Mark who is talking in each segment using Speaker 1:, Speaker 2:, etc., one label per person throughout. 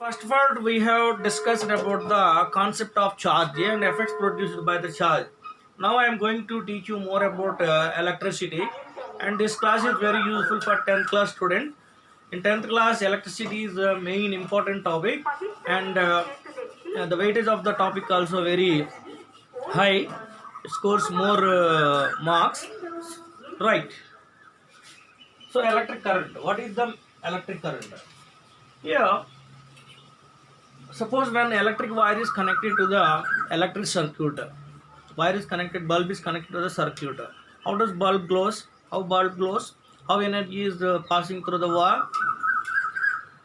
Speaker 1: First of all, we have discussed about the concept of charge and effects produced by the charge. Now I am going to teach you more about electricity, and this class is very useful for 10th class student. In 10th class, electricity is the main important topic, and the weightage of the topic also very high. It scores more marks. Right. So electric current. What is the electric current? Here, suppose when electric wire is connected to the electric circuit, wire is connected, bulb is connected to the circuit. How does bulb glows? How bulb glows? How energy is passing through the wire?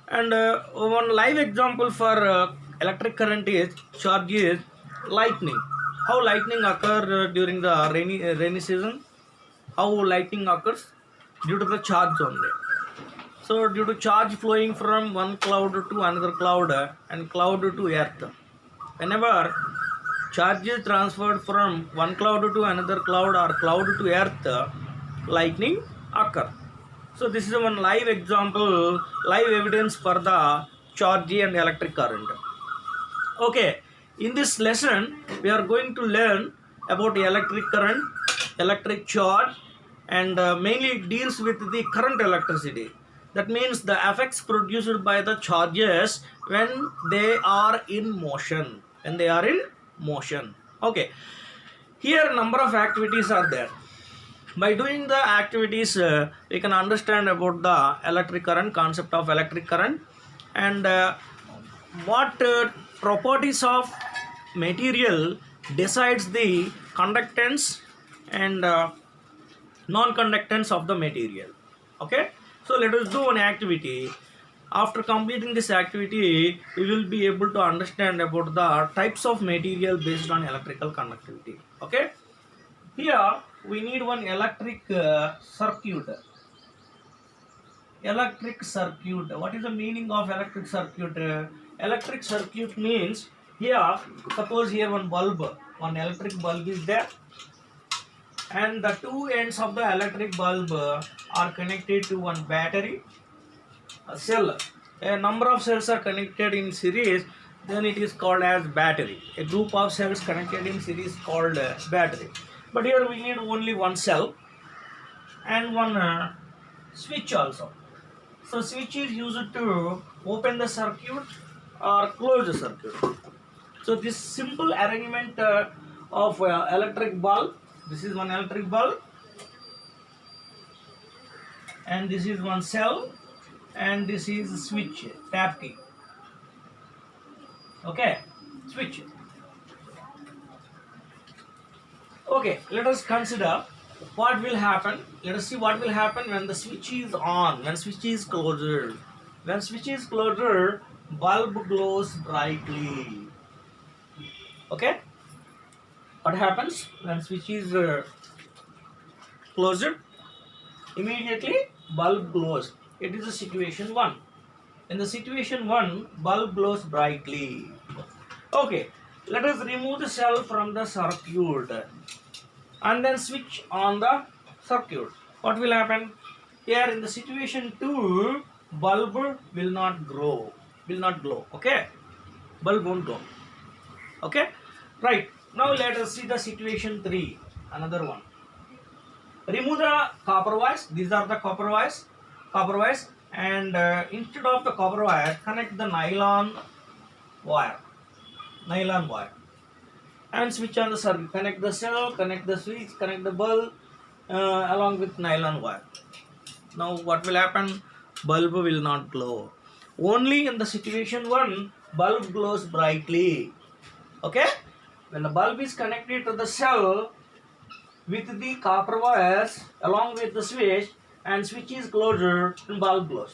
Speaker 1: And one live example for electric current is charge is lightning. How lightning occur during the rainy season? How lightning occurs? Due to the charge only. So due to charge flowing from one cloud to another cloud and cloud to earth, whenever charge is transferred from one cloud to another cloud or cloud to earth, lightning occur. So this is one live example, live evidence for the charge and electric current. Okay, in this lesson we are going to learn about electric current, electric charge, and mainly it deals with the current electricity. That means the effects produced by the charges when they are in motion. When they are in motion. Okay. Here number of activities are there. By doing the activities, we can understand about the electric current, concept of electric current, and what properties of material decides the conductance and non-conductance of the material. Okay. So let us do an activity. After completing this activity, we will be able to understand about the types of material based on electrical conductivity. Okay. Here we need one electric circuit. Electric circuit. What is the meaning of electric circuit? Electric circuit means here, suppose here one bulb, one electric bulb is there, and the two ends of the electric bulb are connected to one battery, a cell. A number of cells are connected in series, then it is called as battery. A group of cells connected in series called battery. But here we need only one cell and one switch also. So switch is used to open the circuit or close the circuit. So this simple arrangement of electric bulb. This is one electric bulb, and this is one cell, and this is switch, tap key. Okay, switch. Okay, let us consider what will happen. Let us see what will happen when the switch is on, when switch is closed. When switch is closed, bulb glows brightly. Okay. What happens when switch is closed? Immediately bulb glows. It is a situation 1. In the situation 1, bulb glows brightly. Okay, let us remove the cell from the circuit and then switch on the circuit. What will happen? Here in the situation 2, bulb will not glow. Okay, bulb won't glow. Okay, right. Now let us see the situation 3, another one. Remove the copper wires. These are the copper wires, and instead of the copper wire, connect the nylon wire, and switch on the circuit. Connect the cell, connect the switch, connect the bulb along with nylon wire. Now what will happen? Bulb will not glow. Only in the situation 1, bulb glows brightly. Okay. When the bulb is connected to the cell with the copper wires along with the switch, and switch is closed, bulb glows.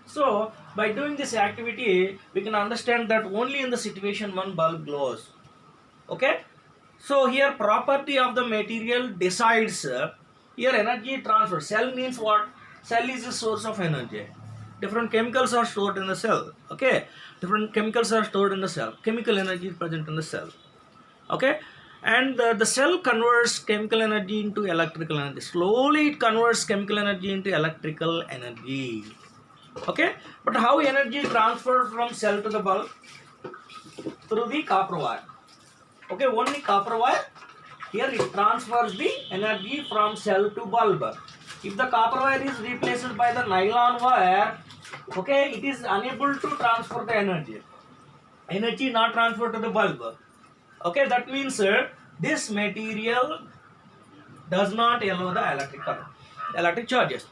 Speaker 1: So by doing this activity, we can understand that only in the situation 1 bulb glows. Okay. So here property of the material decides. Here energy transfer. Cell means what? Cell is a source of energy. Different chemicals are stored in the cell. Okay. Different chemicals are stored in the cell. Chemical energy is present in the cell. Okay, and the cell converts chemical energy into electrical energy. Slowly it converts chemical energy into electrical energy. Okay, but how energy is transferred from cell to the bulb? Through the copper wire. Okay, only copper wire. Here it transfers the energy from cell to bulb. If the copper wire is replaced by the nylon wire, okay, it is unable to transfer the energy. Energy not transferred to the bulb. Okay, that means this material does not allow the electric charges.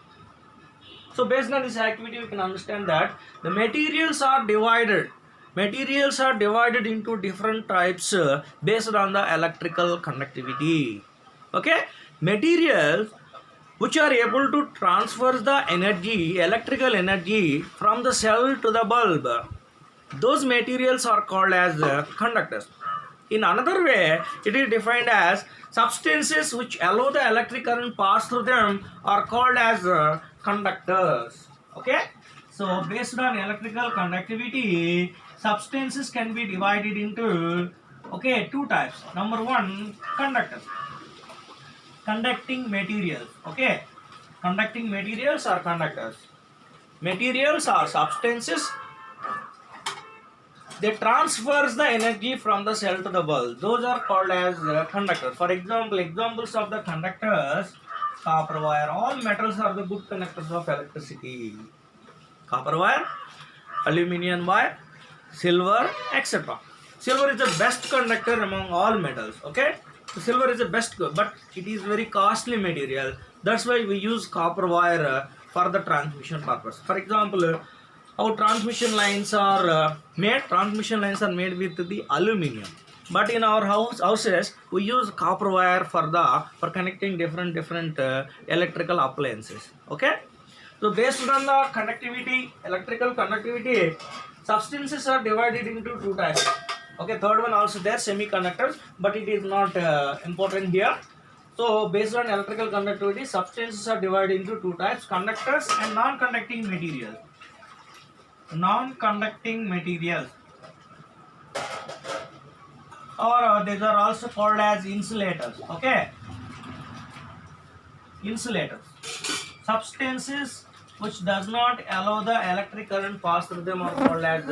Speaker 1: So based on this activity, we can understand that the materials are divided. Materials are divided into different types based on the electrical conductivity. Okay, materials which are able to transfer the energy, electrical energy from the cell to the bulb, those materials are called as conductors. In another way, it is defined as substances which allow the electric current pass through them are called as conductors. Okay, so based on electrical conductivity, substances can be divided into two types. Number one, conductors, conducting materials. Okay, conducting materials are conductors. Materials are substances, they transfers the energy from the cell to the bulb. Those are called as conductors. For example, examples of the conductors: copper wire. All metals are the good conductors of electricity. Copper wire, aluminum wire, silver, etc. Silver is the best conductor among all metals. Okay, so silver is the best, but it is very costly material. That's why we use copper wire for the transmission purpose. For example, our transmission lines are made. Transmission lines are made with the aluminum, but in our houses we use copper wire for connecting different electrical appliances. Okay, so based on the conductivity, electrical conductivity, substances are divided into two types. Okay, third one also there, semiconductors, but it is not important here. So based on electrical conductivity, substances are divided into two types: conductors and non-conducting materials. Non-conducting materials, or these are also called as insulators. Okay, insulators, substances which does not allow the electric current pass through them are called as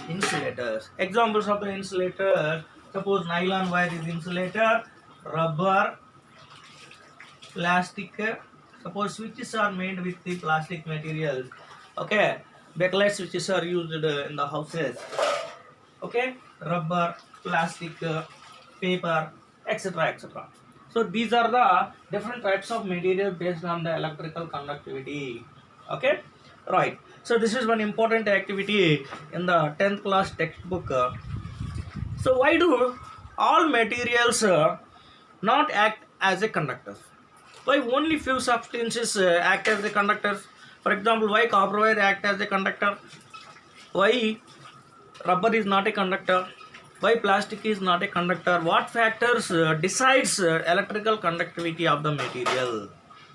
Speaker 1: insulators. Examples of the insulators: suppose nylon wire is insulator, rubber, plastic. Suppose switches are made with the plastic materials. Okay, backlight switches are used in the houses. Okay, rubber, plastic, paper, etc. So these are the different types of material based on the electrical conductivity. Okay, right. So this is one important activity in the 10th class textbook. So why do all materials not act as a conductor? Why only few substances act as a conductors? For example, why copper wire act as a conductor? Why rubber is not a conductor? Why plastic is not a conductor? What factors decides electrical conductivity of the material?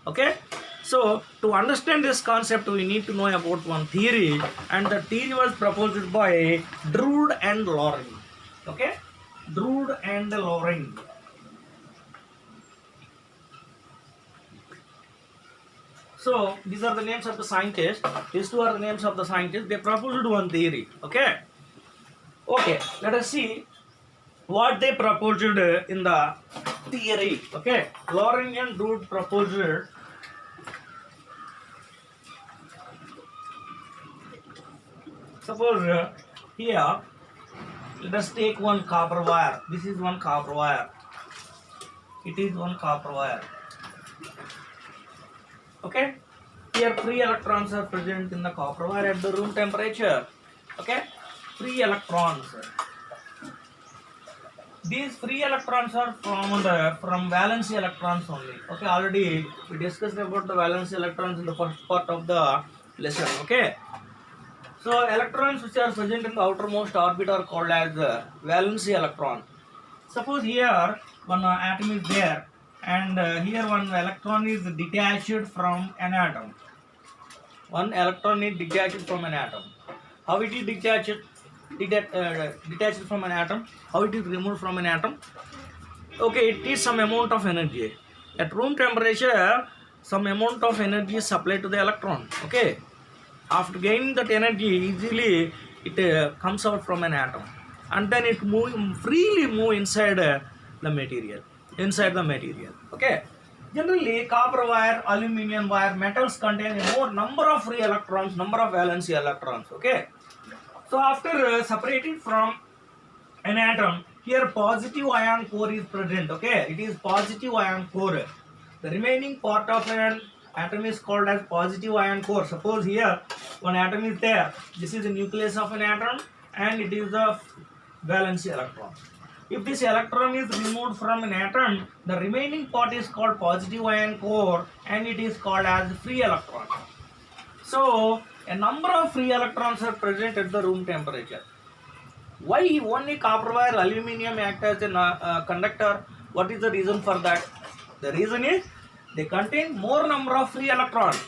Speaker 1: Okay, so to understand this concept, we need to know about one theory, and the theory was proposed by Drude and Loring. Okay, Drude and Loring. So these are the names of the scientists. These two are the names of the scientists. They proposed one theory. Okay. Okay. Let us see what they proposed in the theory. Okay. Loring and Drude proposed. Suppose here, let us take one copper wire. This is one copper wire. It is one copper wire. Okay, here free electrons are present in the copper wire at the room temperature. Okay, free electrons. These free electrons are from valence electrons only. Okay, already we discussed about the valence electrons in the first part of the lesson. Okay, so electrons which are present in the outermost orbit are called as valence electron. Suppose here one atom is there, and here one electron is detached from an atom. One electron is detached from an atom. How it is detached? Detached from an atom. How it is removed from an atom? Okay, it is some amount of energy. At room temperature, some amount of energy is supplied to the electron. Okay, After gaining that energy, easily it comes out from an atom, and then it freely move inside the material, okay. Generally, copper wire, aluminum wire, metals contain a more number of free electrons, number of valency electrons, okay. So after separating from an atom, here positive ion core is present, okay. It is positive ion core. The remaining part of an atom is called as positive ion core. Suppose here one atom is there. This is the nucleus of an atom and it is the valency electron. If this electron is removed from an atom, the remaining part is called positive ion core and it is called as free electron. So a number of free electrons are present at the room temperature. Why only copper wire, aluminum act as a conductor? What is the reason for that? The reason is they contain more number of free electrons.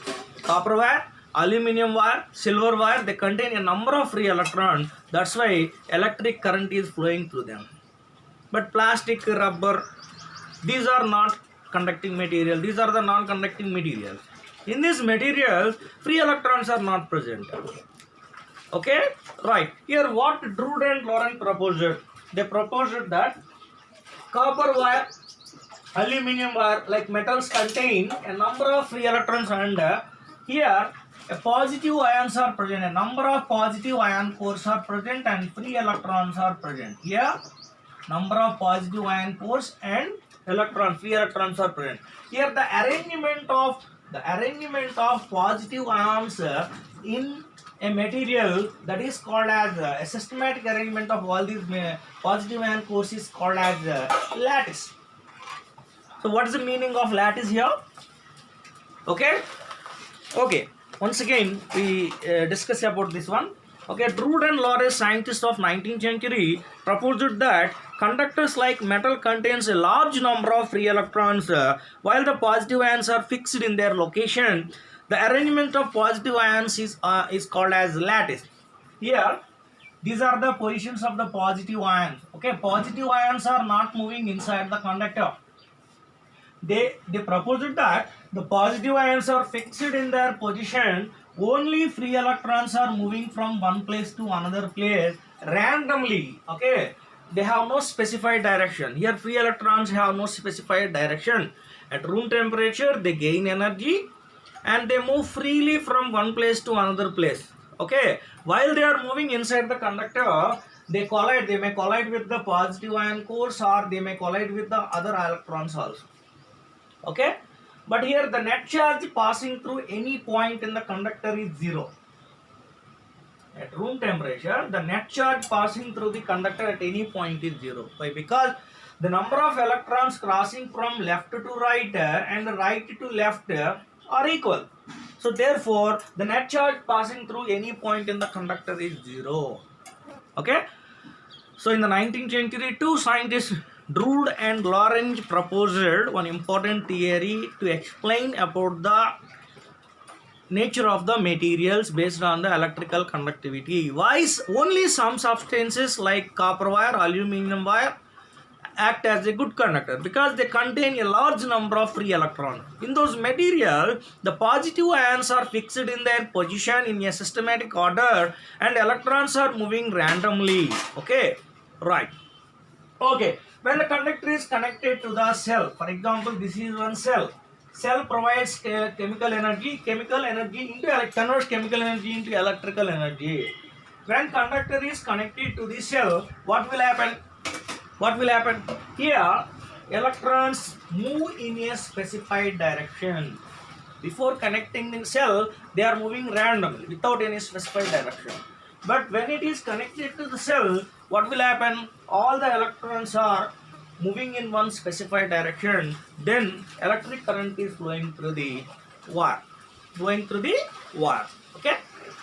Speaker 1: Copper wire, aluminum wire, silver wire, they contain a number of free electrons. That's why electric current is flowing through them. But plastic, rubber, these are not conducting material. These are the non-conducting materials. In these materials, free electrons are not present. Okay, right. Here what Drude and Lorentz proposed? They proposed that copper wire, aluminum wire, like metals, contain a number of free electrons, and here a positive ions are present. A number of positive ion cores are present and free electrons are present. Here number of positive ion cores and free electrons are present. Here the arrangement of positive ions in a material, that is called as a systematic arrangement of all these positive ion cores is called as lattice. So what is the meaning of lattice here? Okay. Once again we discuss about this one. Okay, Drude and Lorentz, scientists of 19th century, proposed that conductors like metal contains a large number of free electrons while the positive ions are fixed in their location. The arrangement of positive ions is called as lattice. Here, these are the positions of the positive ions. Okay, positive ions are not moving inside the conductor. They proposed that the positive ions are fixed in their position. Only free electrons are moving from one place to another place randomly. Okay, they have no specified direction. Here free electrons have no specified direction. At room temperature they gain energy and they move freely from one place to another place. Okay, while they are moving inside the conductor, they may collide with the positive ion cores, or they may collide with the other electrons also. Okay, but here the net charge passing through any point in the conductor is 0. At room temperature, the net charge passing through the conductor at any point is 0. Why? Because the number of electrons crossing from left to right and right to left are equal. So therefore, the net charge passing through any point in the conductor is 0. Okay. So in the 19th century, two scientists, Drude and Lorentz, proposed one important theory to explain about the nature of the materials based on the electrical conductivity. Why only some substances like copper wire, aluminum wire act as a good conductor? Because they contain a large number of free electrons. In those materials, the positive ions are fixed in their position in a systematic order and electrons are moving randomly. Okay, right. Okay, when the conductor is connected to the cell, for example, this is one cell. Cell provides chemical energy converts chemical energy into electrical energy. When conductor is connected to the cell, what will happen? Here, electrons move in a specified direction. Before connecting the cell, they are moving randomly without any specified direction. But when it is connected to the cell, what will happen? All the electrons are moving in one specified direction. Then electric current is flowing through the wire. Okay.